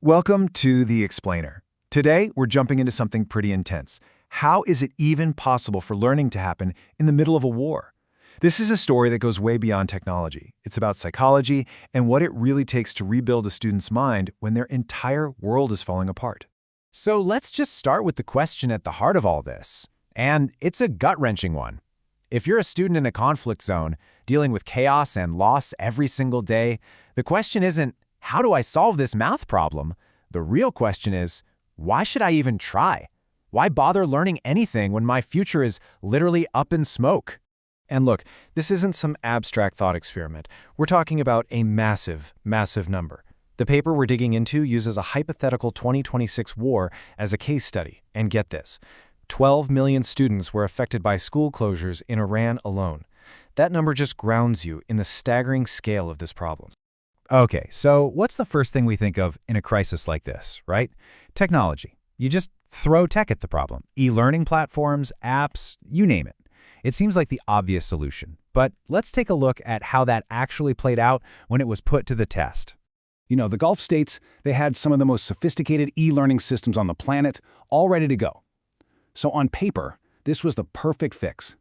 Welcome to The Explainer. Today, we're jumping into something pretty intense. How is it even possible for learning to happen in the middle of a war? This is a story that goes way beyond technology. It's about psychology and what it really takes to rebuild a student's mind when their entire world is falling apart. So let's just start with the question at the heart of all this. And it's a gut-wrenching one. If you're a student in a conflict zone, dealing with chaos and loss every single day, the question isn't, how do I solve this math problem? The real question is, why should I even try? Why bother learning anything when my future is literally up in smoke? And look, this isn't some abstract thought experiment. We're talking about a massive, massive number. The paper we're digging into uses a hypothetical 2026 war as a case study. And get this, 12 million students were affected by school closures in Iran alone. That number just grounds you in the staggering scale of this problem. Okay, so what's the first thing we think of in a crisis like this, right? Technology. You just throw tech at the problem. E-learning platforms, apps, you name it. It seems like the obvious solution. But let's take a look at how that actually played out when it was put to the test. You know, the Gulf states, they had some of the most sophisticated e-learning systems on the planet, all ready to go. So on paper, this was the perfect fix.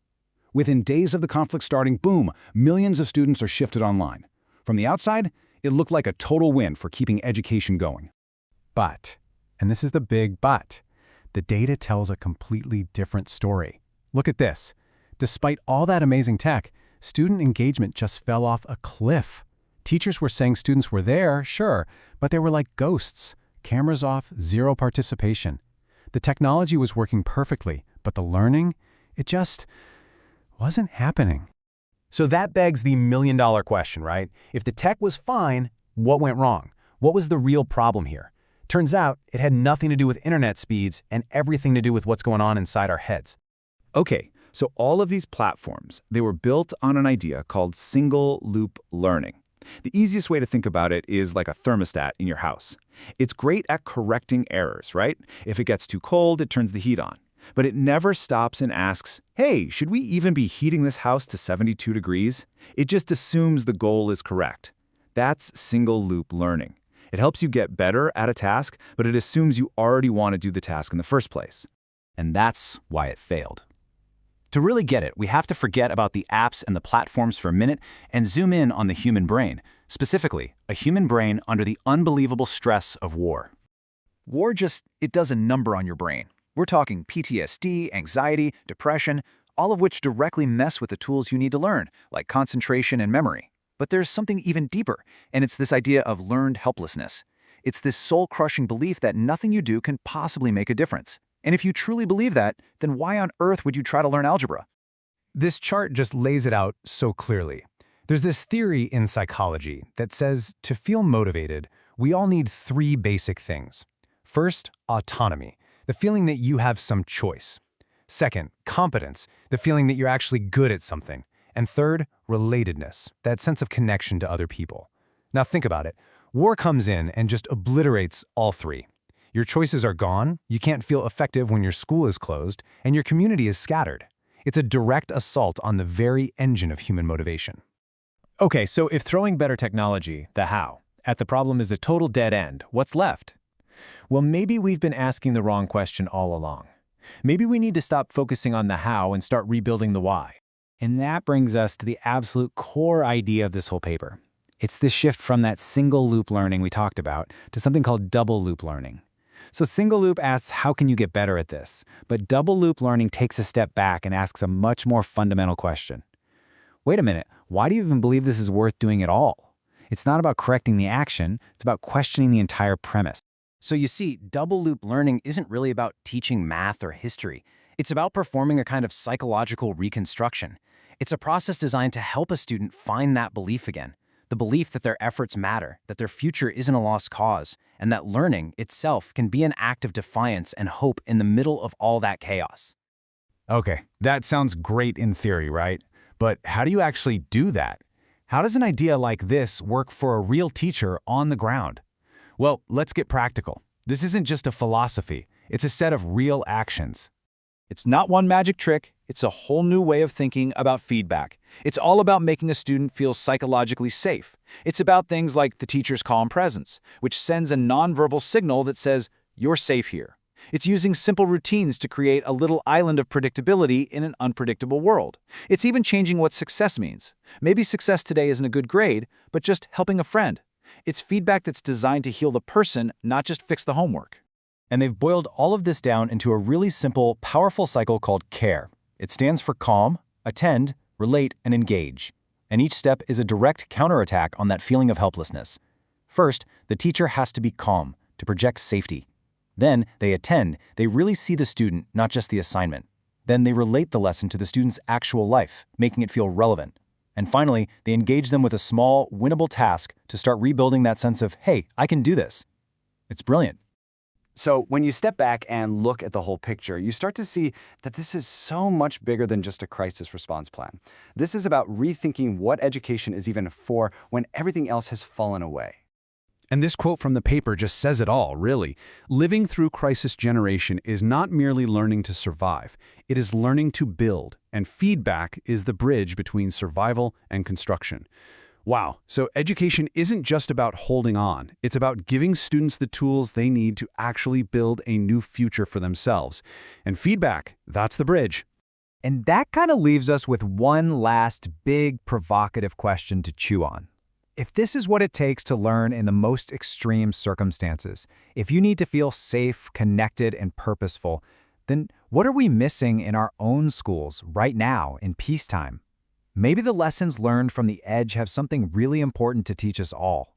Within days of the conflict starting, boom, millions of students are shifted online. From the outside, it looked like a total win for keeping education going. But, and this is the big but, the data tells a completely different story. Look at this. Despite all that amazing tech, student engagement just fell off a cliff. Teachers were saying students were there, sure, but they were like ghosts. Cameras off, zero participation. The technology was working perfectly, but the learning, it just wasn't happening. So that begs the million-dollar question, right? If the tech was fine, what went wrong? What was the real problem here? Turns out it had nothing to do with internet speeds and everything to do with what's going on inside our heads. Okay, so all of these platforms, they were built on an idea called single-loop learning. The easiest way to think about it is like a thermostat in your house. It's great at correcting errors, right? If it gets too cold, it turns the heat on. But it never stops and asks, hey, should we even be heating this house to 72 degrees? It just assumes the goal is correct. That's single-loop learning. It helps you get better at a task, but it assumes you already want to do the task in the first place. And that's why it failed. To really get it, we have to forget about the apps and the platforms for a minute and zoom in on the human brain, specifically a human brain under the unbelievable stress of war. War it does a number on your brain. We're talking PTSD, anxiety, depression, all of which directly mess with the tools you need to learn, like concentration and memory. But there's something even deeper, and it's this idea of learned helplessness. It's this soul-crushing belief that nothing you do can possibly make a difference. And if you truly believe that, then why on earth would you try to learn algebra? This chart just lays it out so clearly. There's this theory in psychology that says to feel motivated, we all need three basic things. First, autonomy, the feeling that you have some choice. Second, competence, the feeling that you're actually good at something. And third, relatedness, that sense of connection to other people. Now think about it. War comes in and just obliterates all three. Your choices are gone, you can't feel effective when your school is closed, and your community is scattered. It's a direct assault on the very engine of human motivation. Okay, so if throwing better technology, the how, at the problem is a total dead end, what's left? Well, maybe we've been asking the wrong question all along. Maybe we need to stop focusing on the how and start rebuilding the why. And that brings us to the absolute core idea of this whole paper. It's this shift from that single-loop learning we talked about to something called double-loop learning. So single-loop asks, how can you get better at this? But double-loop learning takes a step back and asks a much more fundamental question. Wait a minute, why do you even believe this is worth doing at all? It's not about correcting the action, it's about questioning the entire premise. So you see, double-loop learning isn't really about teaching math or history. It's about performing a kind of psychological reconstruction. It's a process designed to help a student find that belief again. The belief that their efforts matter, that their future isn't a lost cause, and that learning itself can be an act of defiance and hope in the middle of all that chaos. Okay, that sounds great in theory, right? But how do you actually do that? How does an idea like this work for a real teacher on the ground? Well, let's get practical. This isn't just a philosophy, it's a set of real actions. It's not one magic trick, It's a whole new way of thinking about feedback. It's all about making a student feel psychologically safe. It's about things like the teacher's calm presence, which sends a nonverbal signal that says, "You're safe here." It's using simple routines to create a little island of predictability in an unpredictable world. It's even changing what success means. Maybe success today isn't a good grade, but just helping a friend. It's feedback that's designed to heal the person, not just fix the homework. And they've boiled all of this down into a really simple, powerful cycle called CARE. It stands for calm, attend, relate, and engage. And each step is a direct counterattack on that feeling of helplessness. First, the teacher has to be calm, to project safety. Then, they attend, they really see the student, not just the assignment. Then they relate the lesson to the student's actual life, making it feel relevant. And finally, they engage them with a small, winnable task to start rebuilding that sense of, hey, I can do this. It's brilliant. So when you step back and look at the whole picture, you start to see that this is so much bigger than just a crisis response plan. This is about rethinking what education is even for when everything else has fallen away. And this quote from the paper just says it all, really. Living through crisis generation is not merely learning to survive. It is learning to build, and feedback is the bridge between survival and construction. Wow, so education isn't just about holding on. It's about giving students the tools they need to actually build a new future for themselves. And feedback, that's the bridge. And that kind of leaves us with one last big provocative question to chew on. If this is what it takes to learn in the most extreme circumstances, if you need to feel safe, connected, and purposeful, then what are we missing in our own schools right now in peacetime? Maybe the lessons learned from the edge have something really important to teach us all.